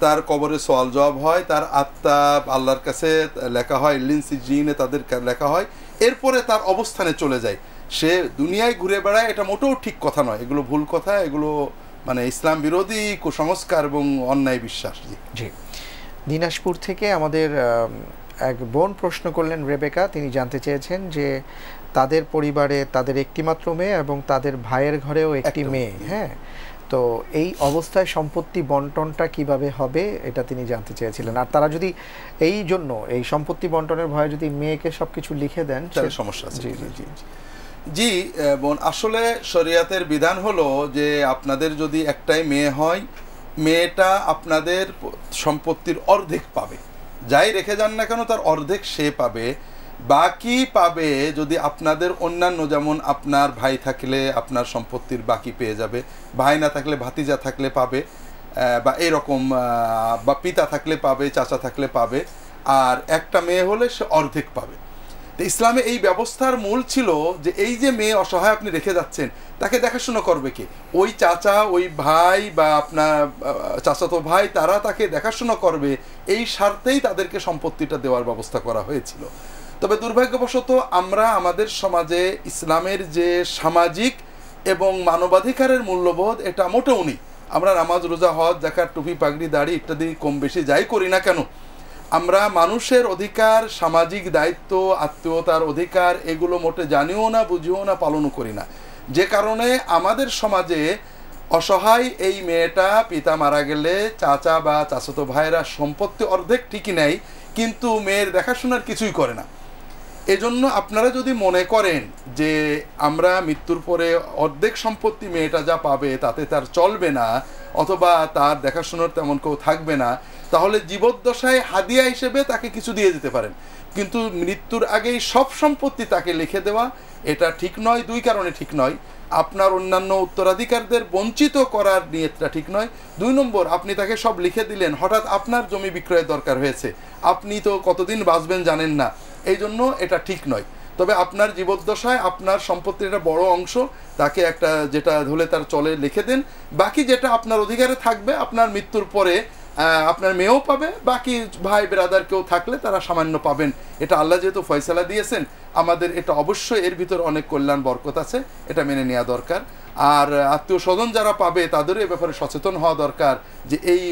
তার কবরে সওয়াল জবাব হয়, তার আত্মা আল্লাহর কাছে লেখা হয়, ইল্লিন সিজিনে তাদের লেখা হয়, এরপরে তার অবস্থানে চলে যায়। সে দুনিয়ায় ঘুরে বেড়ায়, এটা মোটেও ঠিক কথা নয়, এগুলো ভুল কথা, এগুলো মানে ইসলাম বিরোধী কুসংস্কার এবং অন্যায় বিশ্বাস। জি, দিনাজপুর থেকে আমাদের এক বোন প্রশ্ন করলেন, রেবেকা, তিনি জানতে চেয়েছেন যে তাদের পরিবারে তাদের একটিমাত্র মেয়ে এবং তাদের ভাইয়ের ঘরেও একটি মেয়ে, হ্যাঁ, তো এই অবস্থায় সম্পত্তি বন্টনটা কিভাবে হবে এটা তিনি জানতে চেয়েছিলেন। আর তারা যদি এই জন্য এই সম্পত্তি বন্টনের ভয়ে যদি মেয়েকে সবকিছু লিখে দেন তাহলে সমস্যা আছে। জি জি জি জি বোন, আসলে শরিয়াতের বিধান হলো যে আপনাদের যদি একটাই মেয়ে হয়, মেয়েটা আপনাদের সম্পত্তির অর্ধেক পাবে, যাই রেখে যান না কেন তার অর্ধেক সে পাবে। বাকি পাবে যদি আপনাদের অন্যান্য, যেমন আপনার ভাই থাকলে আপনার সম্পত্তির বাকি পেয়ে যাবে, ভাই না থাকলে ভাতিজা থাকলে পাবে, বা এরকম, বা পিতা থাকলে পাবে, চাচা থাকলে পাবে, আর একটা মেয়ে হলে সে অর্ধেক পাবে। তো ইসলামে এই ব্যবস্থার মূল ছিল যে এই যে মেয়ে অসহায় আপনি রেখে যাচ্ছেন, তাকে দেখাশোনা করবে কে? ওই চাচা, ওই ভাই বা আপনার চাচাতো ভাই, তারা তাকে দেখাশোনা করবে, এই স্বার্থেই তাদেরকে সম্পত্তিটা দেওয়ার ব্যবস্থা করা হয়েছিল। তবে দুর্ভাগ্যবশত আমরা আমাদের সমাজে ইসলামের যে সামাজিক এবং মানবাধিকারের মূল্যবোধ, এটা মোটেও নেই। আমরা নামাজ রোজা হজ যাকাত টুপি পাগড়ি দাড়ি ইত্যাদি কম বেশি যাই করি না কেন, আমরা মানুষের অধিকার, সামাজিক দায়িত্ব, আত্মীয়তার অধিকার এগুলো মোটে জানিও না, বুঝিও না, পালনও করি না। যে কারণে আমাদের সমাজে অসহায় এই মেয়েটা পিতা মারা গেলে চাচা বা চাচাতো ভাইয়েরা সম্পত্তি অর্ধেক ঠিকই নেয়, কিন্তু মেয়ের দেখাশোনার কিছুই করে না। এজন্য আপনারা যদি মনে করেন যে আমরা মৃত্যুর পরে অর্ধেক সম্পত্তি মেয়েটা যা পাবে তাতে তার চলবে না, অথবা তার দেখাশোনার তেমন কেউ থাকবে না, তাহলে জীবদ্দশায় হাদিয়া হিসেবে তাকে কিছু দিয়ে দিতে পারেন। কিন্তু মৃত্যুর আগেই সব সম্পত্তি তাকে লিখে দেওয়া এটা ঠিক নয়। দুই কারণে ঠিক নয়, আপনার অন্যান্য উত্তরাধিকারদের বঞ্চিত করার নিয়তটা ঠিক নয়। দুই নম্বর, আপনি তাকে সব লিখে দিলেন, হঠাৎ আপনার জমি বিক্রয়ের দরকার হয়েছে, আপনি তো কতদিন বাঁচবেন জানেন না, এই জন্য এটা ঠিক নয়। তবে আপনার জীবদ্দশায় আপনার সম্পত্তির একটা বড় অংশ তাকে একটা যেটা ধরে তার চলে লিখে দেন, বাকি যেটা আপনার অধিকারে থাকবে আপনার মৃত্যুর পরে আপনার মেয়েও পাবে, বাকি ভাই ব্রাদার কেউ থাকলে তারা সামান্য পাবেন। এটা আল্লাহ যেহেতু ফয়সালা দিয়েছেন, আমাদের এটা অবশ্যই এর ভিতর অনেক কল্যাণ বরকত আছে, এটা মেনে নেওয়া দরকার। আর আত্মীয় স্বজন যারা পাবে তাদেরও এ ব্যাপারে সচেতন হওয়া দরকার যে এই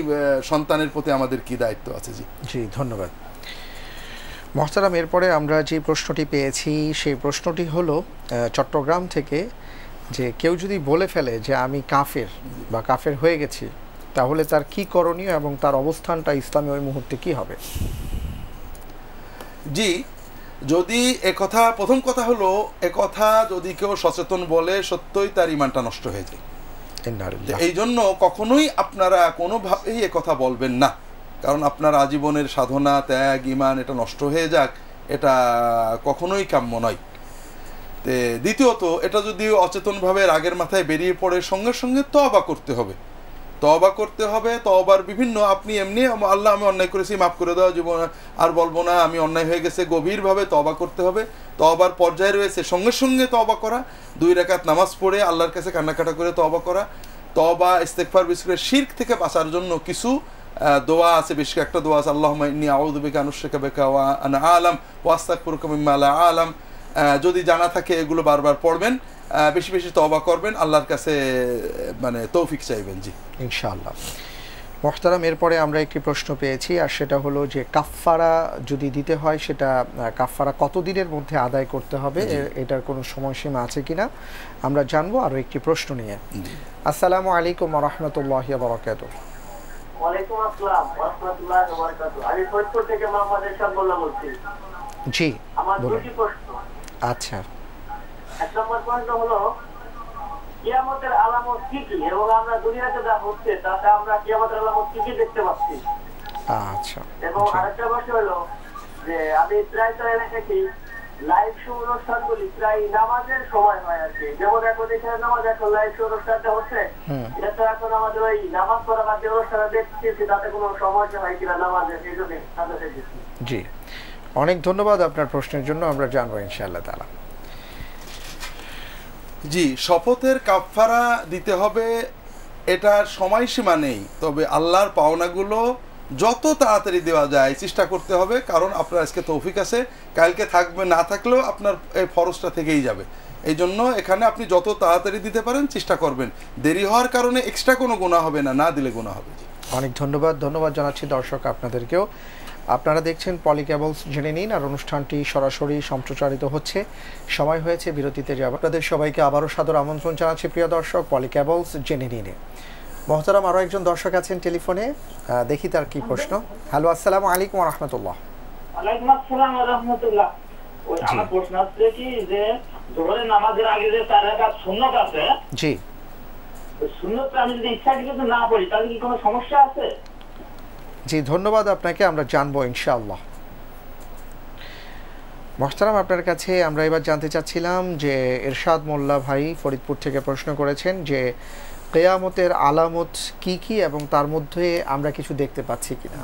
সন্তানের প্রতি আমাদের কি দায়িত্ব আছে। জি জি, ধন্যবাদ মোহতারাম। এরপরে আমরা যে প্রশ্নটি পেয়েছি সেই প্রশ্নটি হলো চট্টগ্রাম থেকে, যে কেউ যদি বলে ফেলে যে আমি কাফের বা কাফের হয়ে গেছি, তাহলে তার কি করণীয় এবং তার অবস্থানটা ইসলামে ওই মুহূর্তে কি হবে? জি, যদি একথা, প্রথম কথা হলো একথা যদি কেউ সচেতন বলে সত্যই তার ইমানটা নষ্ট হয়ে যায়। এই জন্য কখনোই আপনারা কোনোভাবেই একথা বলবেন না, কারণ আপনার আজীবনের সাধনা, ত্যাগ, ইমান এটা নষ্ট হয়ে যাক, এটা কখনোই কাম্য নয়। দ্বিতীয়ত, এটা যদি অচেতনভাবে রাগের মাথায় বেরিয়ে পড়ে, সঙ্গে সঙ্গে তওবা করতে হবে। তওবা করতে হবে। তওবার বিভিন্ন, আপনি এমনি আল্লাহ আমি অন্যায় করেছি মাফ করে দেওয়া, জীবন আর বলবো না, আমি অন্যায় হয়ে গেছে, গভীরভাবে তওবা করতে হবে। তওবার পর্যায়ে রয়েছে সঙ্গে সঙ্গে তওবা করা, 2 রাকাত নামাজ পড়ে আল্লাহর কাছে কান্নাকাটা করে তওবা করা। তওবা, ইস্তেগফার, বিশেষ করে শিরক থেকে বাঁচার জন্য কিছু দোয়া আছে, বেশ একটা দোয়া আছে, আল্লাহুম্মা ইন্নী আউযু বিকা আন উশরিকা বিকা ওয়া আনা আ'লাম ওয়া আস্তাগফিরুকা মিম্মা লা আ'লাম। যদি জানা থাকে এগুলো বারবার পড়বেন, বেশি বেশি তওবা করবেন, আল্লাহর কাছে মানে তৌফিক চাইবেন। জি ইনশাআল্লাহ। মোহতারাম, এরপরে আমরা একটি প্রশ্ন পেয়েছি, আর সেটা হলো যে কাফফারা যদি দিতে হয়, সেটা কাফফারা কতদিনের মধ্যে আদায় করতে হবে, এটার কোনো সময়সীমা আছে কিনা আমরা জানবো আরও একটি প্রশ্ন নিয়ে। আসসালামু আলাইকুম ওয়া রাহমাতুল্লাহি ওয়া বারাকাতুহু। ওয়ালাইকুম আসসালাম ওয়া রাহমাতুল্লাহি ওয়া বারাকাতুহু। আমি ফরিদপুর থেকে মোহাম্মদ ইরশাদ মোল্লা বলছি। জি, আমার দুটি প্রশ্ন। আচ্ছা, এক নম্বর প্রশ্ন হলো কিয়ামতের আলামত কি কি, এবং আমরা দুনিয়াতে যা হচ্ছে তাতে আমরা কিয়ামতের আলামত কি কি দেখতে পাচ্ছি? আচ্ছা, এবং আরেকটা প্রশ্ন হলো যে আমি প্রায় দেখি লাইভ শো অনুষ্ঠানগুলি প্রায় নামাজের সময় হয় আর কি, যেমন এখন এখানে নামাজ, এখন লাইভ শো অনুষ্ঠানটা হচ্ছে, এটা তো এখন আমাদের ওই নামাজ পড়া বা যে অনুষ্ঠানটা দেখতেছি তাতে কোনো সমস্যা হয় কিনা নামাজের, এই জন্য জানতে চাইছি। জি, অনেক ধন্যবাদ আপনার প্রশ্নের জন্য, আমরা জানবো ইনশাআল্লাহ তাআলা। জি, শপথের কাফফারা দিতে হবে, এটার সময়সীমা নেই, তবে আল্লাহর পাওনাগুলো যত তাড়াতাড়ি দেওয়া যায় চেষ্টা করতে হবে, কারণ আপনার আজকে তৌফিক আছে, কালকে থাকবে, না থাকলেও আপনার এই ফরজটা থেকেই যাবে। এই জন্য এখানে আপনি যত তাড়াতাড়ি দিতে পারেন চেষ্টা করবেন, দেরি হওয়ার কারণে এক্সট্রা কোনো গুনাহ হবে না, না দিলে গুনাহ হবে। অনেক ধন্যবাদ জানাচ্ছি দর্শক আপনাদেরকেও। আপনারা দেখছেন পলি কেবলস জেনে নিন, আর অনুষ্ঠানটি সরাসরি সম্প্রচারিত হচ্ছে। সময় হয়েছে বিরতিতে যাব। আপনাদের সবাইকে আবারও সাদর আমন্ত্রণ জানাচ্ছি প্রিয় দর্শক, পলি কেবলস জেনে নিনে। মোহতারাম, আরও একজন দর্শক আছেন টেলিফোনে, দেখি তার কি প্রশ্ন। হ্যালো, আসসালামু আলাইকুম ওয়া রাহমাতুল্লাহ। ওয়ালাইকুম আসসালাম ওয়া রাহমাতুল্লাহ। ওই আমার প্রশ্ন হচ্ছে কি যে জোহরের নামাজের আগে যে 4 রাকাত সুন্নাত আছে, জি, ওই সুন্নাতটা আমি যদি ইচ্ছাকৃত না পড়ি তাহলে কি কোনো সমস্যা আছে? জি, ধন্যবাদ আপনাকে, আমরা জানবো ইনশাআল্লাহ। মোহতারাম, আপনার কাছে আমরা এবার জানতে চাচ্ছিলাম যে ইরশাদ মোল্লা ভাই ফরিদপুর থেকে প্রশ্ন করেছেন যে কিয়ামতের আলামত কি কি এবং তার মধ্যে আমরা কিছু দেখতে পাচ্ছি কিনা।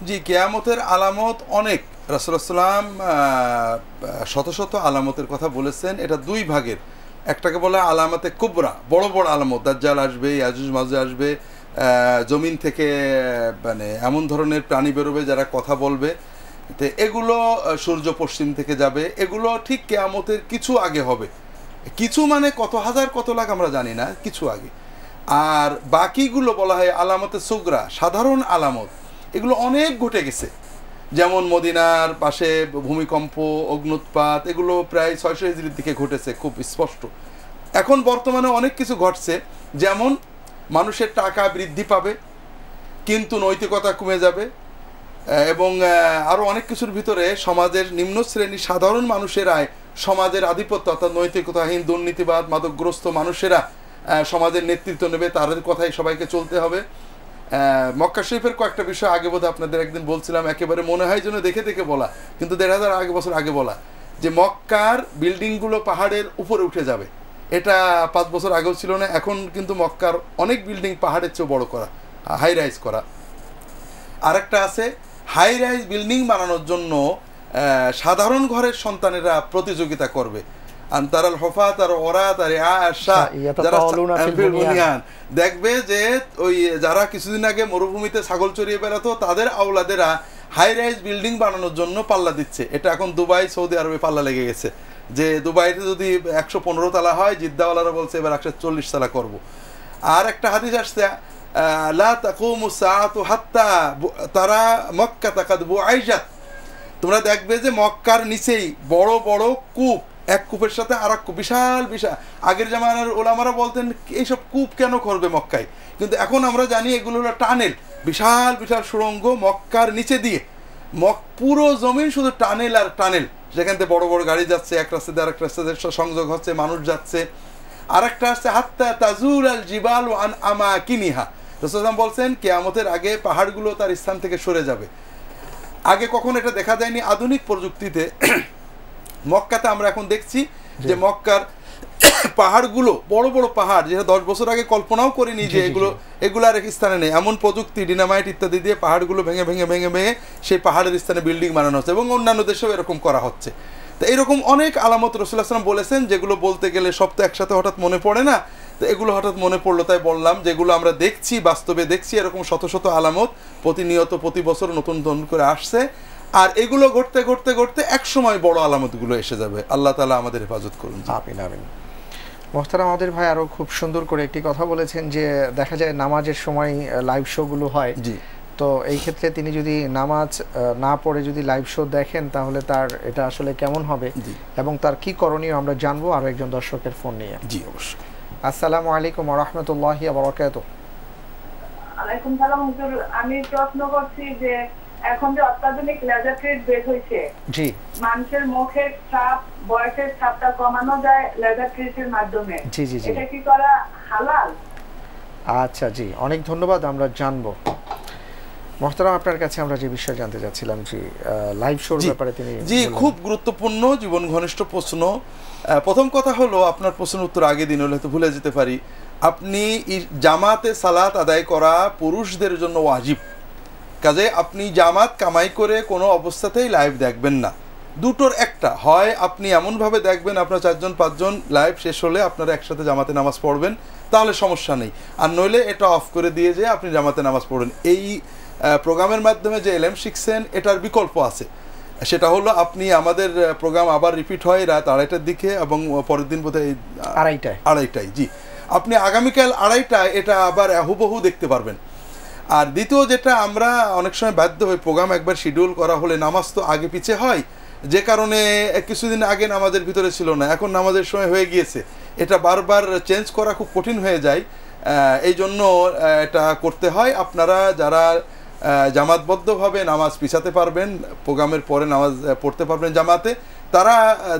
জি, কিয়ামতের আলামত অনেক, রাসূলুল্লাহ সাল্লাল্লাহু আলাইহি শত শত আলামতের কথা বলেছেন। এটা 2 ভাগের, একটাকে বলা আলামতে কুবরা, বড় বড় আলামত, দাজ্জাল আসবে, ইয়াজুজ মাজুজ আসবে, জমিন থেকে মানে এমন ধরনের প্রাণী বেরোবে যারা কথা বলবে, তো এগুলো সূর্য পশ্চিম থেকে যাবে, এগুলো ঠিক কিয়ামতের কিছু আগে হবে। কিছু মানে কত হাজার কত লাখ আমরা জানি না, কিছু আগে। আর বাকিগুলো বলা হয় আলামতে সুগরা, সাধারণ আলামত, এগুলো অনেক ঘটে গেছে। যেমন মদিনার পাশে ভূমিকম্প, অগ্নুৎপাত, এগুলো প্রায় 600 হিজরির দিকে ঘটেছে, খুব স্পষ্ট। এখন বর্তমানে অনেক কিছু ঘটছে, যেমন মানুষের টাকা বৃদ্ধি পাবে কিন্তু নৈতিকতা কমে যাবে, এবং আরও অনেক কিছুর ভিতরে সমাজের নিম্ন শ্রেণী সাধারণ মানুষেরাই সমাজের আধিপত্য, অর্থাৎ নৈতিকতাহীন, দুর্নীতিবাদ, মাদকগ্রস্ত মানুষেরা সমাজের নেতৃত্ব নেবে, তাদের কথাই সবাইকে চলতে হবে। মক্কা শরীফের কয়েকটা বিষয় আগে বোধহয় আপনাদের একদিন বলছিলাম, একেবারে মনে হয় যেন দেখে দেখে বলা, কিন্তু 1500 বছর আগে বলা, যে মক্কার বিল্ডিংগুলো পাহাড়ের উপরে উঠে যাবে। এটা 5 বছর আগেও ছিল না। এখন কিন্তু মক্কার অনেক বিল্ডিং পাহাড়ের চেয়েও বড় করা, হাই রাইজ করা। আরেকটা আছে, হাই রাইজ বিল্ডিং বানানোর জন্য সাধারণ ঘরের সন্তানেরা প্রতিযোগিতা করবে। আনতারাল হফাত আর ওরাত আর আশা, দেখবে যে ওই যারা কিছুদিন আগে মরুভূমিতে ছাগল চড়িয়ে বেড়াতো, তাদের আওলাদেরা হাই রাইজ বিল্ডিং বানানোর জন্য পাল্লা দিচ্ছে। এটা এখন দুবাই, সৌদি আরবে পাল্লা লেগে গেছে, যে দুবাইতে যদি 115 তালা হয়, জিদ্দাওয়ালারা বলছে এবার 140 তালা করবো। আর একটা হাদিস আসছে, লা তাকুমু সাআতু হাত্তা তারা মক্কা তাকাদ বুআইজাত, তোমরা দেখবে যে মক্কার নিচেই বড় বড় কূপ, এক কূপের সাথে আর এক কূপ, বিশাল বিশাল। আগের জামানার ওলামারা বলতেন এইসব কূপ কেন করবে মক্কায়, কিন্তু এখন আমরা জানি এগুলো হলো টানেল, বিশাল বিশাল সুড়ঙ্গ মক্কার নিচে দিয়ে, পুরো জমিন শুধু টানেল আর টানেল, যেখান থেকে বড় বড় গাড়ি যাচ্ছে, এক রাস্তা দিয়ে আরেক রাস্তাতে সংযোগ হচ্ছে, মানুষ যাচ্ছে। আর একটা আসছে হাত্তা তাজুল আল জিবাল আন আমাকিনিহা, রাসূলুল্লাহ বলছেন কিয়ামতের আগে পাহাড়গুলো তার স্থান থেকে সরে যাবে। আগে কখন এটা দেখা যায়নি। আধুনিক প্রযুক্তিতে মক্কাতে আমরা এখন দেখছি যে মক্কার পাহাড়গুলো, বড় বড় পাহাড়, যেটা 10 বছর আগে কল্পনাও করিনি যে এগুলো আর এক স্থানে নেই, এমন প্রযুক্তি, ডিনামাইট ইত্যাদি দিয়ে পাহাড়গুলো ভেঙে ভেঙে ভেঙে ভেঙে সেই পাহাড়ের স্থানে বিল্ডিং বানানো হচ্ছে, এবং অন্যান্য দেশেও এরকম করা হচ্ছে। তো এইরকম অনেক আলামত রাসূলুল্লাহ সাল্লাল্লাহু আলাইহি ওয়াসাল্লাম বলেছেন, যেগুলো বলতে গেলে সব তো একসাথে হঠাৎ মনে পড়ে না। তো এগুলো হঠাৎ মনে পড়লো, তাই বললাম, যেগুলো আমরা দেখছি, বাস্তবে দেখছি, এরকম শত শত আলামত প্রতিনিয়ত প্রতি বছর নতুন নতুন করে আসছে। আর এগুলো ঘটতে ঘটতে ঘটতে এক সময় বড় আলামতগুলো এসে যাবে। আল্লাহ তাআলা আমাদের হেফাজত করুন। আমিন আমিন। মোহতারাম আমাদের ভাই আরও খুব সুন্দর করে একটি কথা বলেছেন, যে দেখা যায় নামাজের সময় লাইভ শোগুলো হয়, জি, তো এই ক্ষেত্রে তিনি যদি নামাজ না পড়ে যদি লাইভ শো দেখেন, তাহলে তার এটা আসলে কেমন হবে এবং তার কি করণীয় আমরা জানবো আরও একজন দর্শকের ফোন নিয়ে। জি অবশ্যই। আসসালামু আলাইকুম ওয়া রাহমাতুল্লাহি ওয়া বারাকাতুহু। আলাইকুম সালাম হুজুর, আমি প্রশ্ন করছি যে এখন যে অত্যাধুনিক লেজার ট্রিট বের হয়েছে, জি, মানুষের মুখের ছাপ, বয়সের ছাপটা কমানো যায় লেজার ট্রিটের মাধ্যমে, জি জি জি, এটা কি করা হালাল? আচ্ছা জি, অনেক ধন্যবাদ, আমরা জানবো। মোহতারাম আপনার কাছে আমরা যে বিষয় জানতে চাচ্ছিলাম, জি লাইভ শোর ব্যাপারে তিনি, জি খুব গুরুত্বপূর্ণ জীবন ঘনিষ্ঠ প্রশ্ন। প্রথম কথা হলো, আপনার প্রশ্নের উত্তর আগে দিন হলে তো ভুলে যেতে পারি, আপনি জামাতে সালাত আদায় করা পুরুষদের জন্য ওয়াজিব, কাজে আপনি জামাত কামাই করে কোনো অবস্থাতেই লাইভ দেখবেন না। দুটোর একটা, হয় আপনি এমনভাবে দেখবেন আপনার 4 জন 5 জন, লাইভ শেষ হলে আপনারা একসাথে জামাতে নামাজ পড়বেন, তাহলে সমস্যা নেই। আর নইলে এটা অফ করে দিয়ে যে আপনি জামাতে নামাজ পড়েন। এই প্রোগ্রামের মাধ্যমে যে এলএম শিখছেন, এটার বিকল্প আছে, সেটা হলো আপনি আমাদের প্রোগ্রাম আবার রিপিট হয় রাত 2:30টার দিকে, এবং পরের দিন বোধহয় 2:30টায়, জি, আপনি আগামীকাল 2:30টায় এটা আবার হুবহু দেখতে পারবেন। আর দ্বিতীয় যেটা, আমরা অনেক সময় বাধ্য হই, প্রোগ্রাম একবার শিডিউল করা হলে নামাজ তো আগে পিছে হয়, যে কারণে কিছুদিন আগে নামাজের ভিতরে ছিল না, এখন নামাজের সময় হয়ে গিয়েছে, এটা বারবার চেঞ্জ করা খুব কঠিন হয়ে যায়। এই জন্য এটা করতে হয়। আপনারা যারা জামাতবদ্ধভাবে নামাজ পিছাতে পারবেন, প্রোগ্রামের পরে নামাজ পড়তে পারবেন জামাতে, তারা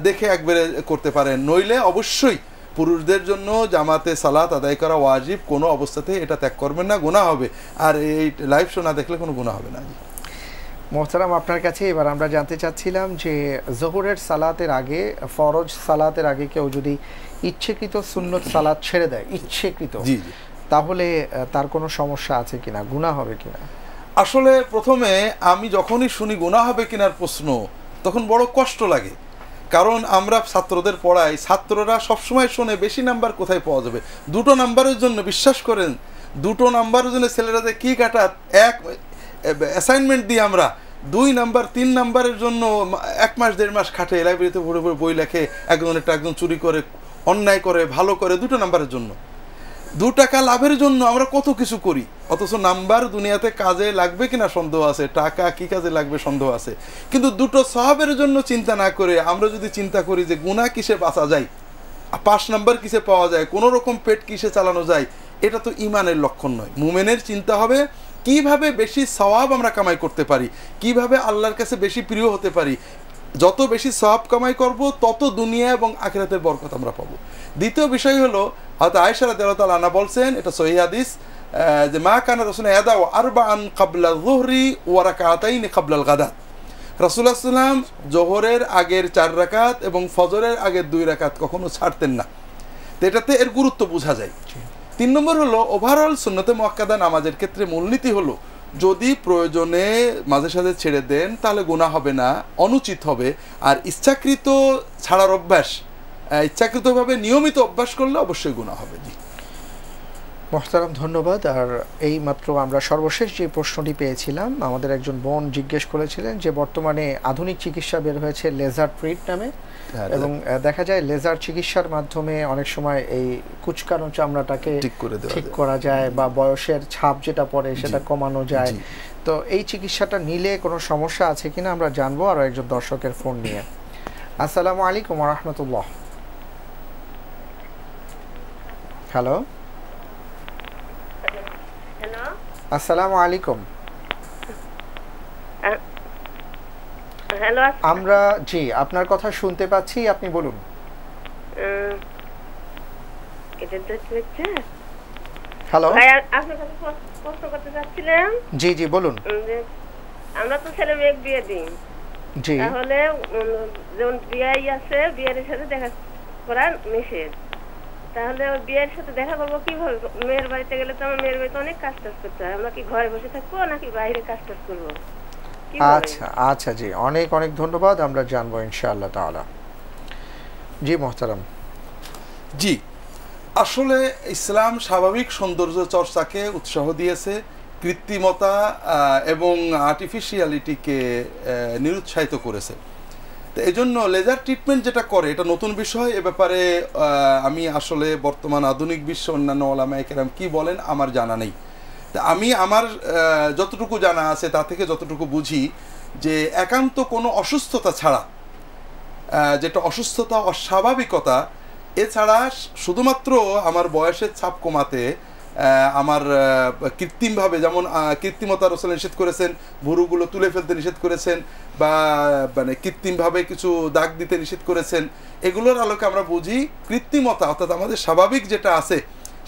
দেখে একবারে করতে পারেন। নইলে অবশ্যই পুরুষদের জন্য জামাতে সালাত আদায় করা ওয়াজিব, কোনো অবস্থাতে এটা ত্যাগ করবেন না, গুনাহ হবে। আর এই লাইভ শো না দেখলে কোনো গুনাহ হবে না। মোহতারাম আপনার কাছে এবার আমরা জানতে চাচ্ছিলাম যে জোহরের সালাতের আগে, ফরজ সালাতের আগে কেউ যদি ইচ্ছাকৃত সুন্নত সালাত ছেড়ে দেয়, ইচ্ছাকৃত, তাহলে তার কোনো সমস্যা আছে কিনা, গুনাহ হবে কিনা? আসলে প্রথমে আমি যখনই শুনি গুনাহ হবে কিনার প্রশ্ন, তখন বড় কষ্ট লাগে, কারণ আমরা ছাত্রদের পড়াই, ছাত্ররা সবসময় শোনে বেশি নাম্বার কোথায় পাওয়া যাবে। 2টো নাম্বারের জন্য, বিশ্বাস করেন, 2টো নাম্বারের জন্য ছেলেরা যে কী কাটাত, এক অ্যাসাইনমেন্ট দিই আমরা, 2 নাম্বার 3 নাম্বারের জন্য 1 মাস 1.5 মাস খাটে, লাইব্রেরিতে ভরে ভরে বই লেখে, একজনেরটা একজন চুরি করে, অন্যায় করে, ভালো করে, 2টো নাম্বারের জন্য। 2 টাকা লাভের জন্য আমরা কত কিছু করি, অথচ নাম্বার দুনিয়াতে কাজে লাগবে কিনা সন্দেহ আছে, টাকা কি কাজে লাগবে সন্দেহ আছে। কিন্তু 2টো সওয়াবের জন্য চিন্তা না করে আমরা যদি চিন্তা করি যে গুনাহ কিসে বাঁচা যায়, 5 নাম্বার কিসে পাওয়া যায়, কোনো রকম পেট কিসে চালানো যায়, এটা তো ঈমানের লক্ষণ নয়। মুমিনের চিন্তা হবে কিভাবে বেশি সওয়াব আমরা কামাই করতে পারি, কিভাবে আল্লাহর কাছে বেশি প্রিয় হতে পারি। যত বেশি সওয়াব কামাই করব তত দুনিয়া এবং আখিরাতের বরকত আমরা পাবো। দ্বিতীয় বিষয় হলো হযরত আয়েশা রাদিয়াল্লাহু তাআলা আনহা বলছেন, এটা সহিহ হাদিস, যে মা কানা রাসূলুল্লাহ ইয়াদাউ আরবাআন ক্বাবলা যুহরি ওয়া রাকাতাইন ক্বাবলা আল-গাদাত। রাসূলুল্লাহ সাল্লাল্লাহু আলাইহি ওয়াসাল্লাম যোহরের আগের 4 রাকাত এবং ফজরের আগের 2 রাকাত কখনো ছাড়তেন না। তো এটাতে এর গুরুত্ব বোঝা যায়। 3 নম্বর হলো ওভারঅল সুন্নতে মুআক্কাদা নামাজের ক্ষেত্রে মূলনীতি হলো যদি প্রয়োজনে মাঝে সাঝে ছেড়ে দেন তাহলে গুনাহ হবে না, অনুচিত হবে। আর ইচ্ছাকৃত ছাড়ার অভ্যাস, ইচ্ছাকৃতভাবে নিয়মিত অভ্যাস করলে অবশ্যই গুনাহ হবে। জি মোহতারাম, ধন্যবাদ। আর এই মাত্র আমরা সর্বশেষ যে প্রশ্নটি পেয়েছিলাম, আমাদের একজন বোন জিজ্ঞেস করেছিলেন যে বর্তমানে আধুনিক চিকিৎসা বের হয়েছে লেজার ট্রিট নামে, এবং দেখা যায় লেজার চিকিৎসার মাধ্যমে অনেক সময় এই কুচকানো চামড়াটাকে ঠিক করা যায় বা বয়সের ছাপ যেটা পড়ে সেটা কমানো যায়। তো এই চিকিৎসাটা নিলে কোনো সমস্যা আছে কিনা আমরা জানবো আরো একজন দর্শকের ফোন নিয়ে। আসসালামু আলাইকুম ওয়া রাহমাতুল্লাহ। হ্যালো, আসসালামু আলাইকুম। হ্যালো, আমরা জি আপনার কথা শুনতে পাচ্ছি, আপনি বলুন। হ্যালো, আপনার কাছে প্রশ্ন করতে চাচ্ছিলাম। জি জি বলুন। আমরা তো ছেলে মেয়ে বিয়ে দিই, জি, তাহলে যেমন বিয়ে আছে, বিয়ের সাথে দেখা করা নিষেধ, তাহলে বিয়ের সাথে দেখা করবো কিভাবে? মেয়ের বাড়িতে গেলে তো আমার মেয়ের বাড়িতে অনেক কাজ টাজ করতে হয়, আমরা কি ঘরে বসে থাকবো নাকি বাইরে কাজ টাজ করবো? আচ্ছা আচ্ছা, জি অনেক অনেক ধন্যবাদ, আমরা জানবো ইনশাআল্লাহ তাআলা। জি মোহতারাম। জি, আসলে ইসলাম স্বাভাবিক সৌন্দর্য চর্চাকে উৎসাহ দিয়েছে, কৃত্রিমতা এবং আর্টিফিশিয়ালিটিকে নিরুৎসাহিত করেছে। তো এই জন্য লেজার ট্রিটমেন্ট যেটা করে এটা নতুন বিষয়। এ ব্যাপারে আমি আসলে বর্তমান আধুনিক বিশ্ব অন্যান্য ওলামায়ে কেরাম কি বলেন আমার জানা নেই। তা আমি আমার যতটুকু জানা আছে তা থেকে যতটুকু বুঝি যে একান্ত কোনো অসুস্থতা ছাড়া, যেটা অসুস্থতা অস্বাভাবিকতা, এছাড়া শুধুমাত্র আমার বয়সের ছাপ কমাতে আমার কৃত্রিমভাবে, যেমন কৃত্রিমতা রাসূল নিষেধ করেছেন, ভুরুগুলো তুলে ফেলতে নিষেধ করেছেন, বা মানে কৃত্রিমভাবে কিছু দাগ দিতে নিষেধ করেছেন, এগুলোর আলোকে আমরা বুঝি কৃত্রিমতা অর্থাৎ আমাদের স্বাভাবিক যেটা আছে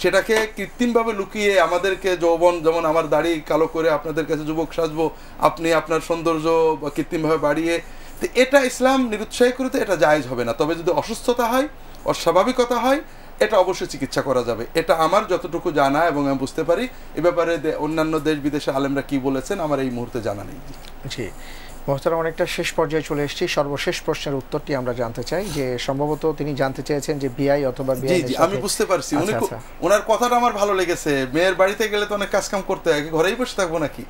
সেটাকে কৃত্রিমভাবে লুকিয়ে আমাদেরকে যৌবন, যেমন আমার দাড়ি কালো করে আপনাদের কাছে যুবক সাজবো, আপনি আপনার সৌন্দর্য কৃত্রিমভাবে বাড়িয়ে, তো এটা ইসলাম নিরুৎসাহ করে, তো এটা জায়েজ হবে না। তবে যদি অসুস্থতা হয়, অস্বাভাবিকতা হয়, এটা অবশ্যই চিকিৎসা করা যাবে। এটা আমার যতটুকু জানা এবং আমি বুঝতে পারি। এ ব্যাপারে অন্যান্য দেশ বিদেশে আলেমরা কি বলেছেন আমার এই মুহূর্তে জানা নেই। জি মোহতারাম, অনেকটা শেষ পর্যায়ে চলে এসেছি। সর্বশেষ প্রশ্নের উত্তরটি আমরা জানতে চাই, যে সম্ভবত তিনি জানতে চেয়েছেন যে বিআই অথবা বিআই। জি, আমি বুঝতে পারছি, ওনার কথাটা আমার ভালো লেগেছে। মেয়ের বাড়িতে গেলে তো অনেক কাজ কাম করতে হয়, ঘরেই বসে থাকবো নাকি?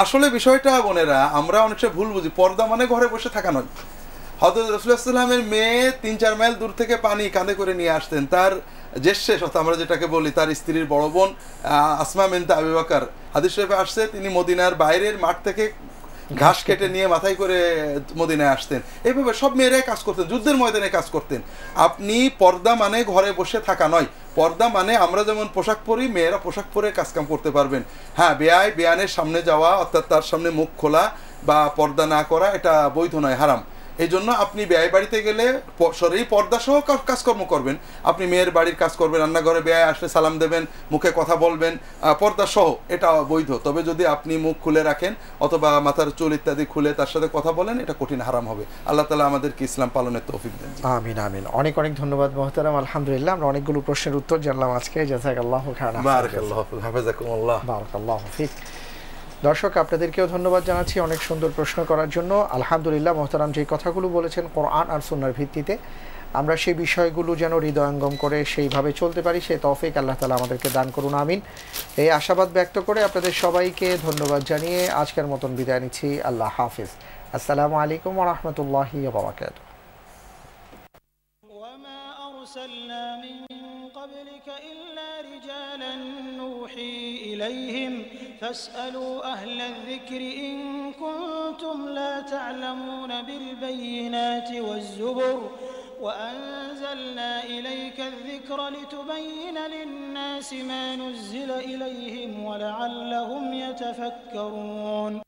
আসলে বিষয়টা বোনেরা আমরা অনেকটা ভুল বুঝি। পর্দা মানে ঘরে বসে থাকা নয়। হযরত রাসূলুল্লাহ সাল্লাল্লাহু আলাইহি ওয়াসাল্লামের মেয়ে 3-4 মাইল দূর থেকে পানি কাঁধে করে নিয়ে আসতেন। তার জ্যেষ্ঠের সাথে আমরা যেটাকে বলি তার স্ত্রীর বড় বোন আসমা বিনতে আবু বকর, হাদিস শরীফে আসছে তিনি মদিনার বাইরের মাঠ থেকে ঘাস কেটে নিয়ে মাথায় করে মদিনায় আসতেন। এইভাবে সব মেয়েরাই কাজ করতেন, যুদ্ধের ময়দানে কাজ করতেন। আপনি পর্দা মানে ঘরে বসে থাকা নয়। পর্দা মানে আমরা যেমন পোশাক পরি, মেয়েরা পোশাক পরে কাজকাম করতে পারবেন। হ্যাঁ, বেয়ানের সামনে যাওয়া অর্থাৎ তার সামনে মুখ খোলা বা পর্দা না করা এটা বৈধ নয়, হারাম। এই জন্য আপনি বেয়াই বাড়িতে গেলে শরীর পর্দা সহ কাজকর্ম করবেন। আপনি মেয়ের বাড়ির কাজ করবেন, রান্নাঘরে বেয়াই আসলে সালাম দেবেন, মুখে কথা বলবেন, পর্দা সহ, এটা বৈধ। তবে যদি আপনি মুখ খুলে রাখেন অথবা মাথার চুল ইত্যাদি খুলে তার সাথে কথা বলেন, এটা কঠিন হারাম হবে। আল্লাহ তাআলা আমাদেরকে ইসলাম পালনের তৌফিক দেন। আমিন আমিন। অনেক অনেক ধন্যবাদ মুহতারাম। আলহামদুলিল্লাহ, আমরা অনেকগুলো প্রশ্নের উত্তর জানলাম আজকে। জাযাকাল্লাহু খাইরান। বারাকাল্লাহু ফিক, হাফিজাকুমুল্লাহ। বারাকাল্লাহু ফিক। দর্শক আপনাদেরকেও ধন্যবাদ জানাচ্ছি অনেক সুন্দর প্রশ্ন করার জন্য। আলহামদুলিল্লাহ, মোহতারাম যে কথাগুলো বলেছেন কোরআন আর সুন্নাহর ভিত্তিতে, আমরা সেই বিষয়গুলো যেন হৃদয়ঙ্গম করে সেইভাবে চলতে পারি, সেই তৌফিক আল্লাহ তাআলা আমাদেরকে দান করুন, আমিন। এই আশাবাদ ব্যক্ত করে আপনাদের সবাইকে ধন্যবাদ জানিয়ে আজকের মতন বিদায় নিচ্ছি। আল্লাহ হাফিজ। আসসালামু আলাইকুম ওয়া রাহমাতুল্লাহি ওয়া বারাকাতুহু। ওয়া মা আরসালনা মিন ক্বাবলিকা ইল্লা রিজালান إليهم فاسألوا أهل الذكر إن كنتم لا تعلمون بالبينات والزبر وأنزلنا إليك الذكر لتبين للناس ما نزل إليهم ولعلهم يتفكرون